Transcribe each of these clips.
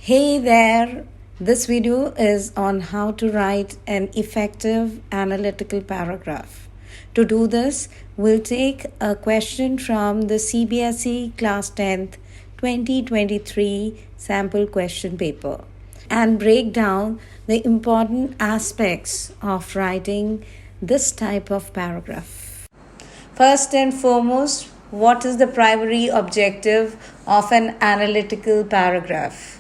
Hey there! This video is on how to write an effective analytical paragraph. To do this, we'll take a question from the CBSE Class 10th 2023 sample question paper and break down the important aspects of writing this type of paragraph. First and foremost, what is the primary objective of an analytical paragraph?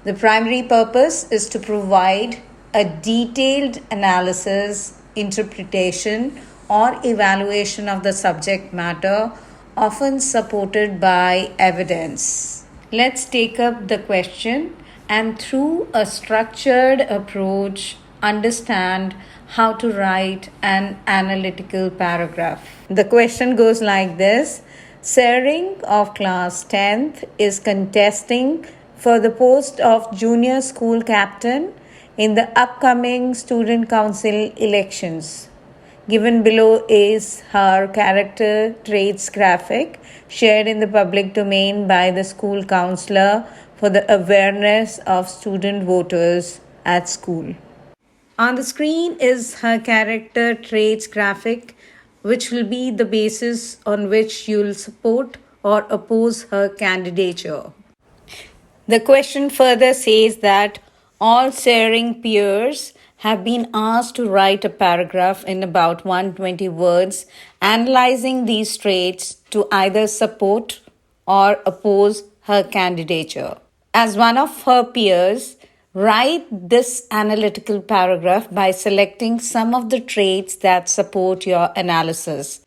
The primary purpose is to provide a detailed analysis, interpretation, or evaluation of the subject matter, often supported by evidence. Let's take up the question and through a structured approach, understand how to write an analytical paragraph. The question goes like this. Sering of class 10th is contesting for the post of junior school captain in the upcoming student council elections. Given below is her character traits graphic shared in the public domain by the school counselor for the awareness of student voters at school. On the screen is her character traits graphic, which will be the basis on which you'll support or oppose her candidature. The question further says that all Sering peers have been asked to write a paragraph in about 120 words analyzing these traits to either support or oppose her candidature. As one of her peers, write this analytical paragraph by selecting some of the traits that support your analysis.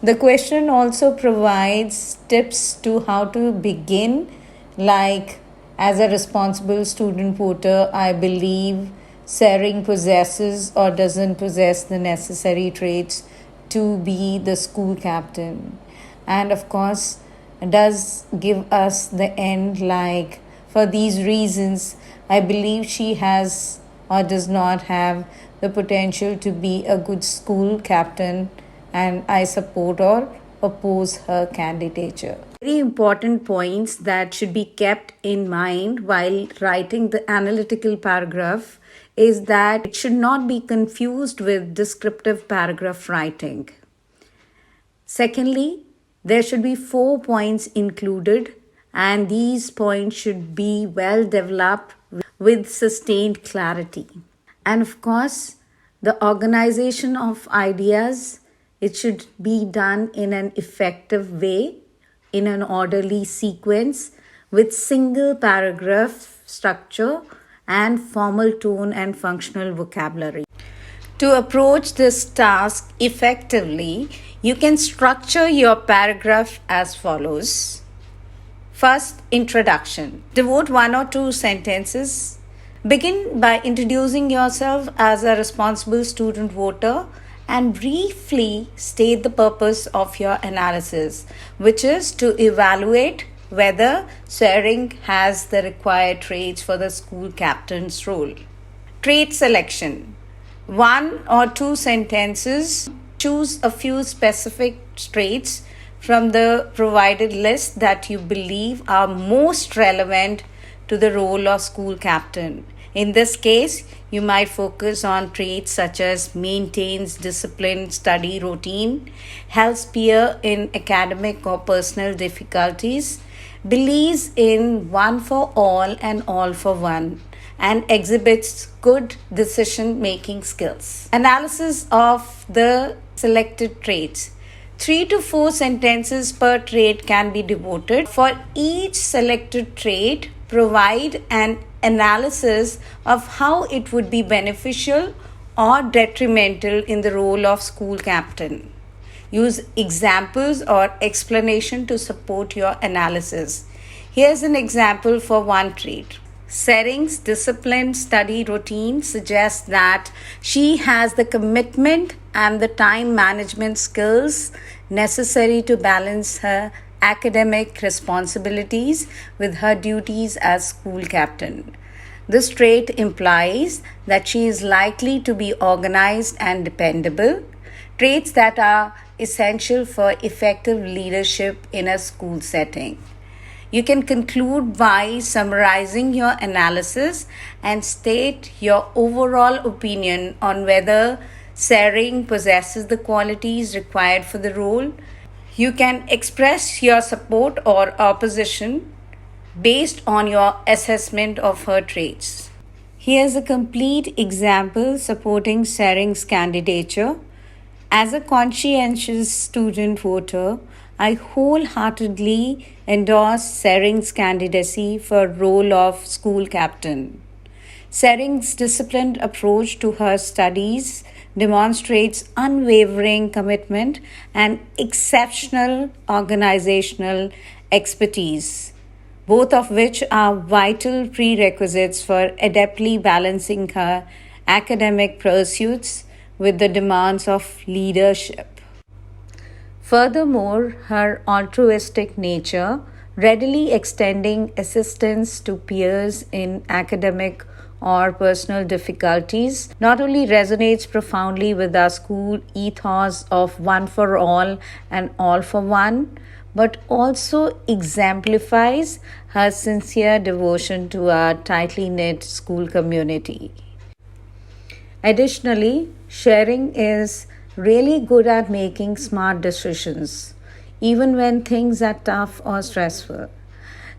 The question also provides tips to how to begin, like, as a responsible student voter, I believe Sering possesses or doesn't possess the necessary traits to be the school captain. And of course, does give us the end, like, for these reasons, I believe she has or does not have the potential to be a good school captain, and I support or oppose her candidature. Very important points that should be kept in mind while writing the analytical paragraph is that it should not be confused with descriptive paragraph writing. Secondly, there should be 4 points included, and these points should be well developed with sustained clarity. And of course, the organization of ideas, it should be done in an effective way, in an orderly sequence, with single paragraph structure and formal tone and functional vocabulary. To approach this task effectively, you can structure your paragraph as follows. First, introduction. Devote 1 or 2 sentences. Begin by introducing yourself as a responsible student voter and briefly state the purpose of your analysis, which is to evaluate whether Sering has the required traits for the school captain's role. Trait selection. 1 or 2 sentences. Choose a few specific traits from the provided list that you believe are most relevant to the role of school captain. In this case, you might focus on traits such as maintains disciplined study routine, helps peer in academic or personal difficulties, believes in one for all and all for one, and exhibits good decision-making skills. Analysis of the selected traits. 3 to 4 sentences per trait can be devoted. For each selected trait, provide an analysis of how it would be beneficial or detrimental in the role of school captain. Use examples or explanation to support your analysis. Here's an example for one trait. Sering's disciplined study routine suggests that she has the commitment and the time management skills necessary to balance her academic responsibilities with her duties as school captain. This trait implies that she is likely to be organized and dependable, traits that are essential for effective leadership in a school setting. You can conclude by summarizing your analysis and state your overall opinion on whether Sering possesses the qualities required for the role. You can express your support or opposition based on your assessment of her traits. Here's a complete example supporting Sering's candidature. As a conscientious student voter, I wholeheartedly endorse Sering's candidacy for role of school captain. Sering's disciplined approach to her studies demonstrates unwavering commitment and exceptional organizational expertise, both of which are vital prerequisites for adeptly balancing her academic pursuits with the demands of leadership. Furthermore, her altruistic nature, readily extending assistance to peers in academic or personal difficulties, not only resonates profoundly with our school ethos of one for all and all for one, but also exemplifies her sincere devotion to our tightly knit school community. Additionally, Sering is really good at making smart decisions, even when things are tough or stressful.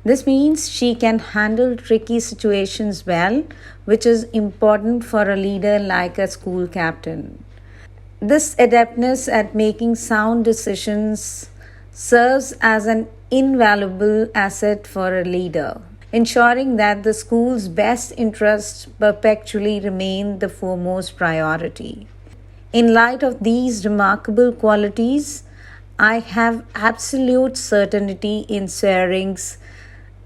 This means she can handle tricky situations well, which is important for a leader like a school captain. This adeptness at making sound decisions serves as an invaluable asset for a leader, ensuring that the school's best interests perpetually remain the foremost priority. In light of these remarkable qualities, I have absolute certainty in Sering's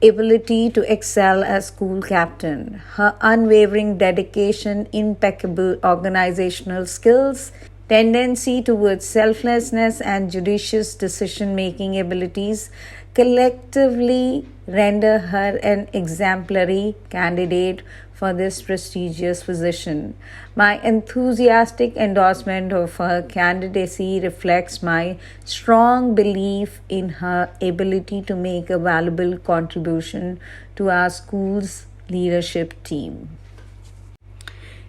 ability to excel as school captain. Her unwavering dedication, impeccable organizational skills, tendency towards selflessness, and judicious decision making abilities collectively render her an exemplary candidate for this prestigious position. My enthusiastic endorsement of her candidacy reflects my strong belief in her ability to make a valuable contribution to our school's leadership team.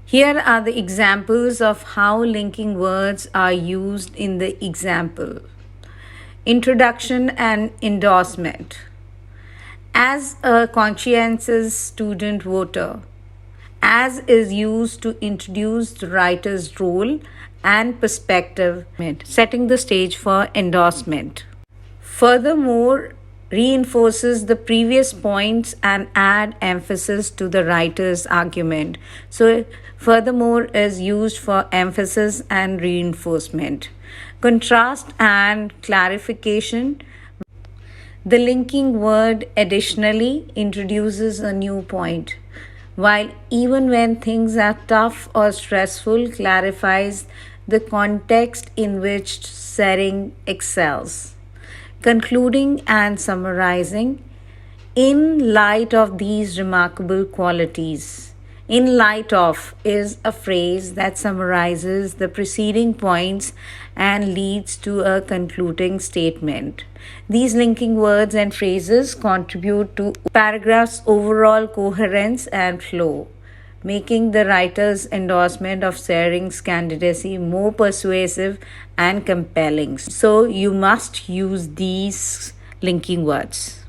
Here are the examples of how linking words are used in the example. Introduction and endorsement. As a conscientious student voter, as is used to introduce the writer's role and perspective, setting the stage for endorsement. Furthermore, reinforces the previous points and add emphasis to the writer's argument. So, furthermore is used for emphasis and reinforcement. Contrast and clarification. The linking word additionally introduces a new point, while even when things are tough or stressful, clarifies the context in which Sering excels. Concluding and summarizing, in light of these remarkable qualities, in light of is a phrase that summarizes the preceding points and leads to a concluding statement. These linking words and phrases contribute to paragraph's overall coherence and flow, making the writer's endorsement of Sering's candidacy more persuasive and compelling. So you must use these linking words.